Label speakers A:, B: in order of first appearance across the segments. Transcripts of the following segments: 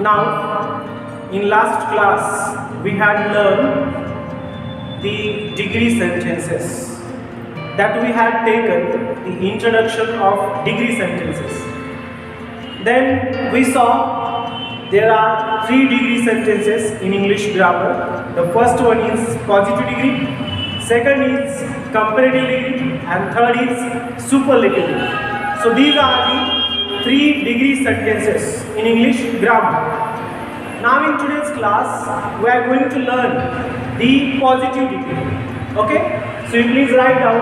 A: Now, in last class, we had learned the degree sentences. That we had taken the introduction of degree sentences. Then we saw there are 3 degree sentences in English grammar. The first one is positive degree, second is comparative degree, and third is superlative degree. So these are the 3 degree sentences in English grammar. Now in today's class we are going to learn the positive degree. Okay? So you please write down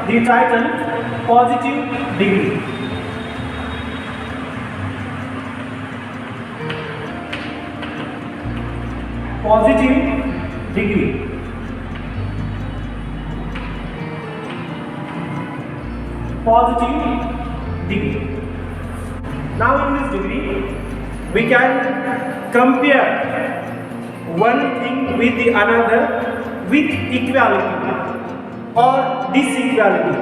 A: the title positive degree. Positive degree. Positive degree. Now in this degree we can compare one thing with the another with equality or disequality,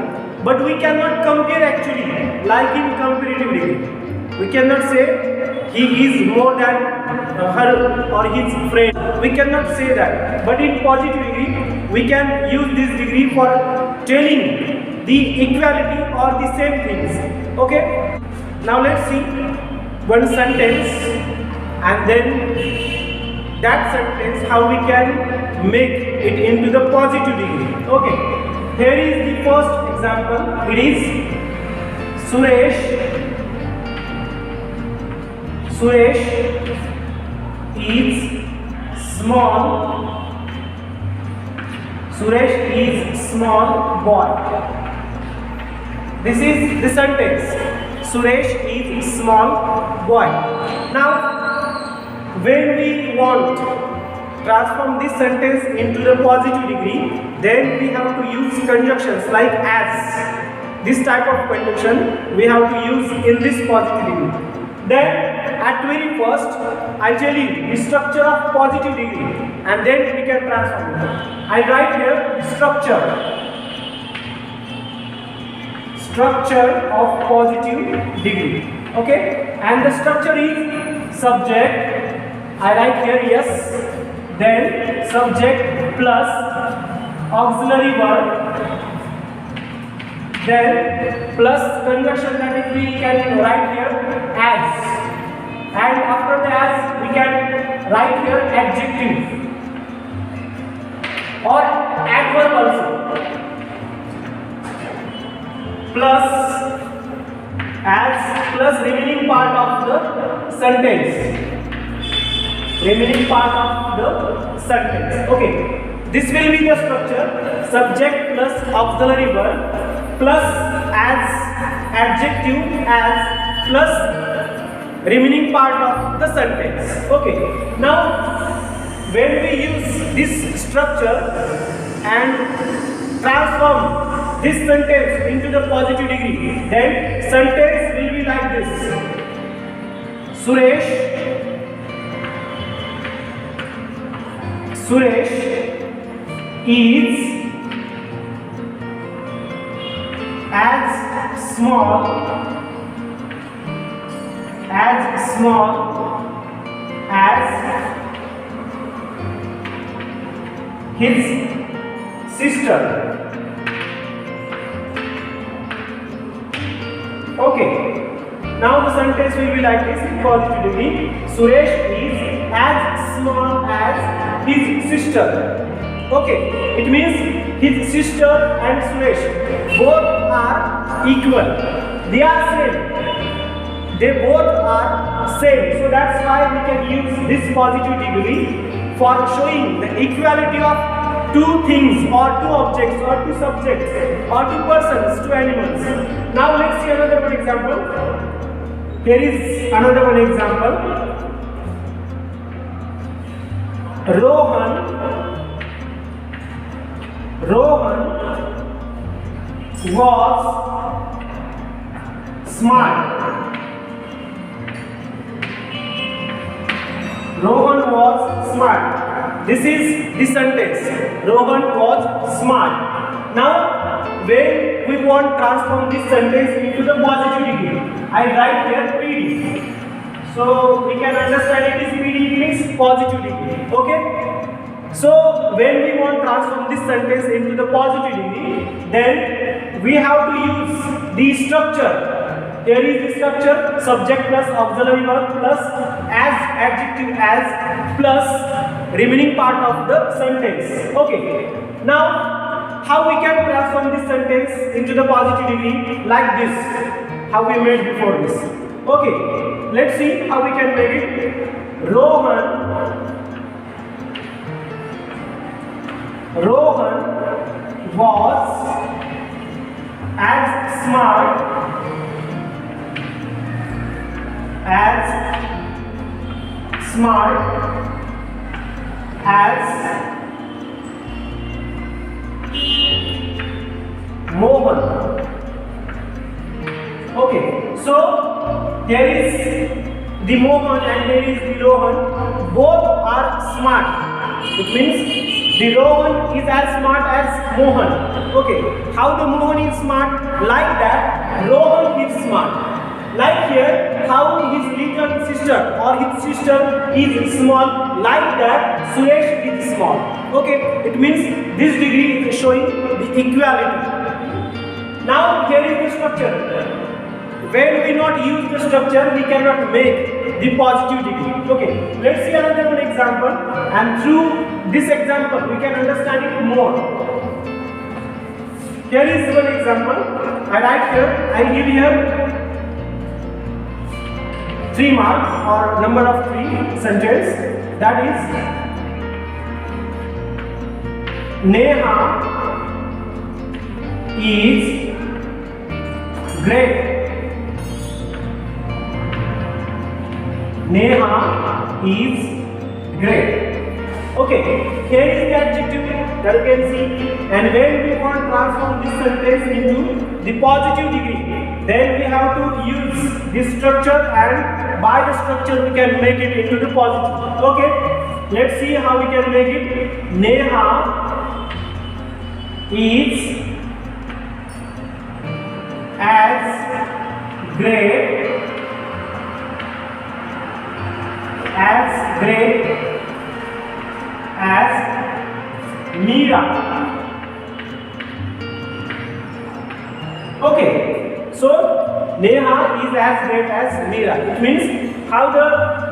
A: but we cannot compare actually like in comparative degree. We cannot say he is more than her or his friend. We cannot say that. But in positive degree, we can use this degree for telling the equality or the same things. Okay? Now let's see one sentence and then that sentence how we can make it into the positive degree. Okay? Here is the first example. It is Suresh is small. Suresh is small boy. This is the sentence. Suresh is small boy. Now, when we want to transform this sentence into the positive degree, then we have to use conjunctions like as. This type of conjunction we have to use in this positive degree. Then at very first I tell you the structure of positive degree and then we can transform it. I write here structure of positive degree. Okay, and the structure is subject. I write here yes, then subject plus auxiliary verb, then plus conjunction, that is we can write here as, and after the as we can write here adjective or adverb also, plus as plus remaining part of the sentence. Okay, this will be the structure: subject plus auxiliary verb plus as, adjective as, plus remaining part of the sentence. Okay, now when we use this structure and transform this sentence into the positive degree, then sentence will be like this: Suresh is as small as his sister. Okay, now the sentence will be like this in positive degree: Suresh is as small as his sister. Okay, it means his sister and Suresh both are equal. They are same. They both are same. So that's why we can use this positive degree for showing the equality of two things or two objects or two subjects or two persons, two animals. Now let's see another one example. Here is another one example. Rohan was smart. Rohan was smart. This is the sentence. Rohan was smart. Now, when we want to transform this sentence into the positive degree, I write here PD. So we can understand it is PD means positive degree. Okay. So when we want to transform this sentence into the positive degree, then we have to use the structure. Here is the structure: subject plus auxiliary verb plus as adjective as plus remaining part of the sentence. Okay. Now how we can transform this sentence into the positive degree like this? How we made before this? Okay. Let's see how we can make it. Rohan was as smart as Mohan. Okay, so there is the Mohan and there is the Rohan. Both are smart. It means the Rohan is as smart as Mohan. Okay, how the Mohan is smart? Like that, Rohan is smart. Like here, how his little sister or his sister is small. Like that, Suresh is small. Okay, it means this degree is showing the equality. Now here is the structure. When we not use the structure, we cannot make the positive degree. Okay, let's see another one example, and through this example we can understand it more. Here is one example. I write here, I give here 3 marks or number of 3 sentence. That is, Neha is great. Neha is great. Okay, here is the adjective that you can see. And when we want to transform this sentence into the positive degree, then we have to use this structure, and by the structure we can make it into the positive. Okay, let's see how we can make it. Neha is as great as Meera. Okay, so Neha is as great as Meera. It means how the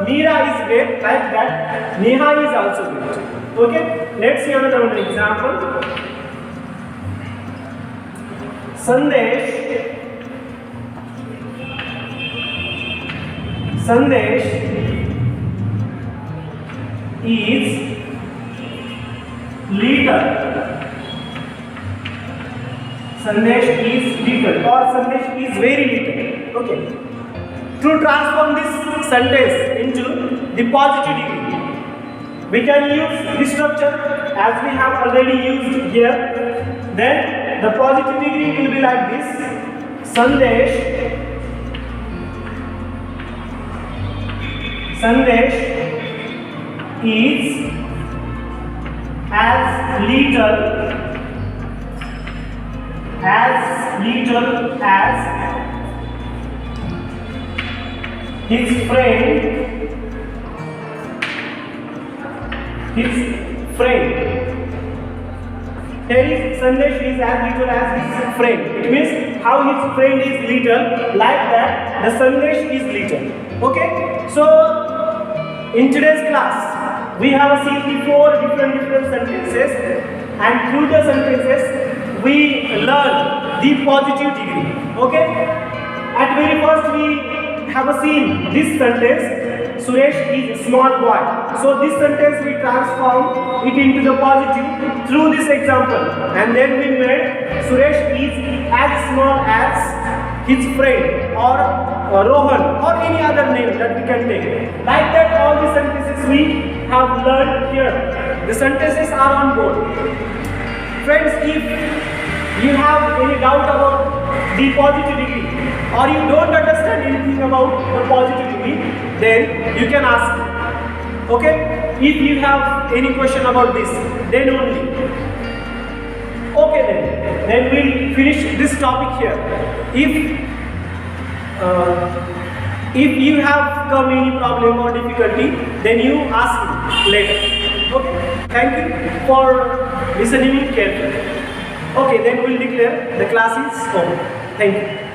A: Meera is great, like that Neha is also great. Okay, let's see another one example. Sandesh is little. Sandesh is little or Sandesh is very little. Okay. To transform this sentence into the positive degree, we can use this structure as we have already used here. Then the positive degree will be like this. Sandesh is as little as his friend. Here is Sandesh is as little as his friend. It means how his friend is little, like that the Sandesh is little. Okay, so in today's class we have seen the 4 different sentences, and through the sentences we learn the positive degree. Okay, at very first we have seen this sentence, Suresh is a small boy. So this sentence we transform it into the positive through this example, and then we made Suresh is as small as his friend or Rohan or any other name that we can take. Like that, all the sentences we have learned here. The sentences are on board. Friends, if you have any doubt about the positive degree or you don't understand anything about the positive degree, then you can ask. Okay? If you have any question about this, then only. Okay, then we'll finish this topic here. If If you have come any problem or difficulty, then you ask me later. Okay? Thank you for listening carefully. Okay, then we'll declare the class is over. Thank you.